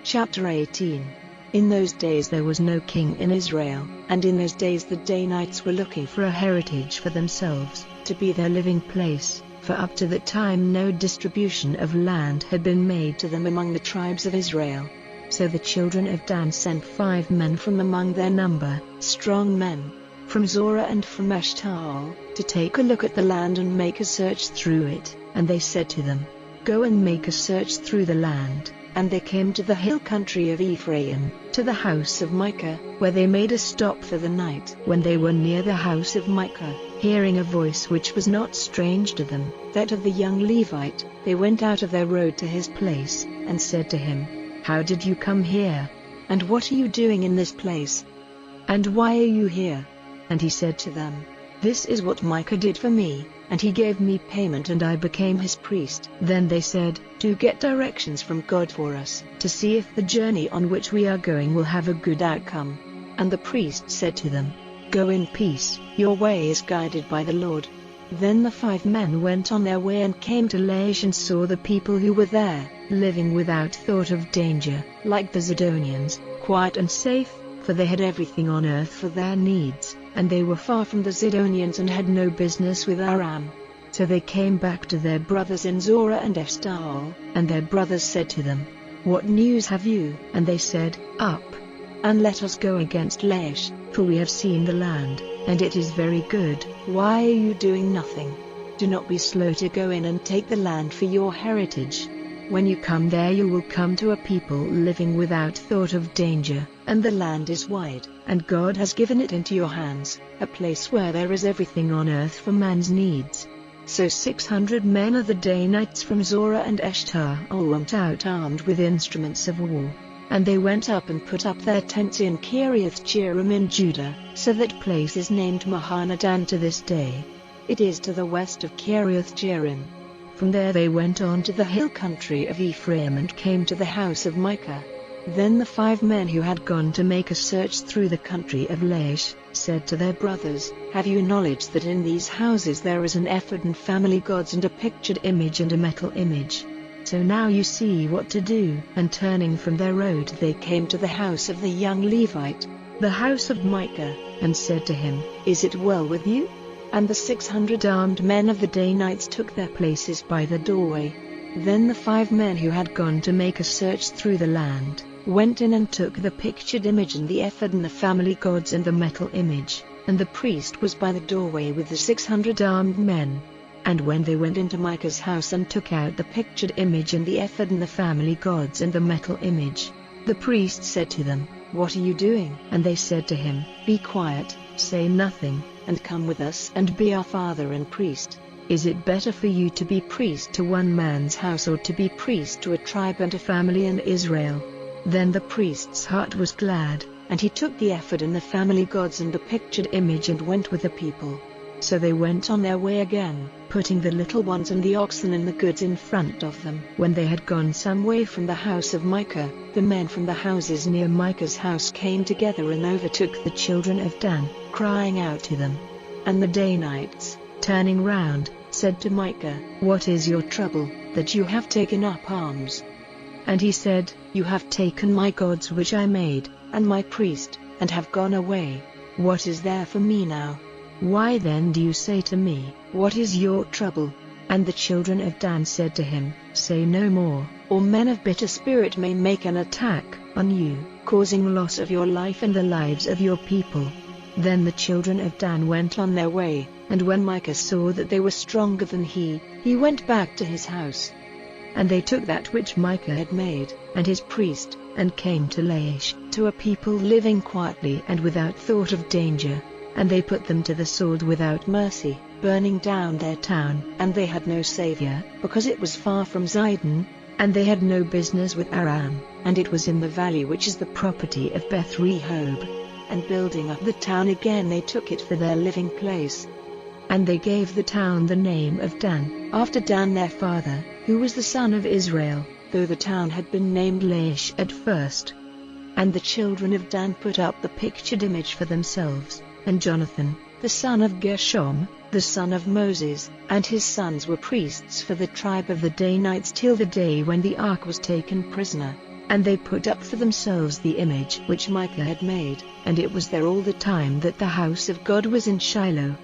Chapter 18. In those days there was no king in Israel, and in those days the Danites were looking for a heritage for themselves, to be their living place, for up to that time no distribution of land had been made to them among the tribes of Israel. So the children of Dan sent 5 men from among their number, strong men, from Zorah and from Eshtaol, to take a look at the land and make a search through it. And they said to them, "Go and make a search through the land." And they came to the hill country of Ephraim, to the house of Micah, where they made a stop for the night. When they were near the house of Micah, hearing a voice which was not strange to them, that of the young Levite, they went out of their road to his place, and said to him, "How did you come here? And what are you doing in this place? And why are you here?" And he said to them, "This is what Micah did for me, and he gave me payment and I became his priest." Then they said, "Do get directions from God for us, to see if the journey on which we are going will have a good outcome." And the priest said to them, "Go in peace, your way is guided by the Lord." Then the 5 men went on their way and came to Laish and saw the people who were there, living without thought of danger, like the Zidonians, quiet and safe, for they had everything on earth for their needs, and they were far from the Zidonians and had no business with Aram. So they came back to their brothers in Zorah and Eshtaol, and their brothers said to them, "What news have you?" And they said, "Up, and let us go against Laish, for we have seen the land, and it is very good. Why are you doing nothing? Do not be slow to go in and take the land for your heritage. When you come there you will come to a people living without thought of danger, and the land is wide, and God has given it into your hands, a place where there is everything on earth for man's needs." So 600 men of the Danites from Zorah and Eshtaol went out armed with instruments of war. And they went up and put up their tents in Kiriath-Jearim in Judah, so that place is named Mahanadan to this day. It is to the west of Kiriath-Jearim. From there they went on to the hill country of Ephraim and came to the house of Micah. Then the 5 men who had gone to make a search through the country of Laish said to their brothers, "Have you knowledge that in these houses there is an ephod and family gods and a pictured image and a metal image? So now you see what to do." And turning from their road they came to the house of the young Levite, the house of Micah, and said to him, "Is it well with you?" And the 600 armed men of the Danites took their places by the doorway. Then the 5 men who had gone to make a search through the land went in and took the pictured image and the ephod and the family gods and the metal image, and the priest was by the doorway with the 600 armed men. And when they went into Micah's house and took out the pictured image and the ephod and the family gods and the metal image, the priest said to them, "What are you doing?" And they said to him, "Be quiet, say nothing, and come with us and be our father and priest. Is it better for you to be priest to one man's house or to be priest to a tribe and a family in Israel?" Then the priest's heart was glad, and he took the ephod and the family gods and the pictured image and went with the people. So they went on their way again, putting the little ones and the oxen and the goods in front of them. When they had gone some way from the house of Micah, the men from the houses near Micah's house came together and overtook the children of Dan, crying out to them. And the Danites, turning round, said to Micah, "What is your trouble, that you have taken up arms?" And he said, "You have taken my gods which I made, and my priest, and have gone away. What is there for me now? Why then do you say to me, What is your trouble?" And the children of Dan said to him, "Say no more, or men of bitter spirit may make an attack on you, causing loss of your life and the lives of your people." Then the children of Dan went on their way, and when Micah saw that they were stronger than he went back to his house. And they took that which Micah had made, and his priest, and came to Laish, to a people living quietly and without thought of danger. And they put them to the sword without mercy, burning down their town. And they had no savior, because it was far from Zidon, and they had no business with Aram, and it was in the valley which is the property of Beth-rehob. And building up the town again they took it for their living place. And they gave the town the name of Dan, after Dan their father, who was the son of Israel, though the town had been named Laish at first. And the children of Dan put up the pictured image for themselves, and Jonathan, the son of Gershom, the son of Moses, and his sons were priests for the tribe of the Danites till the day when the ark was taken prisoner. And they put up for themselves the image which Micah had made, and it was there all the time that the house of God was in Shiloh.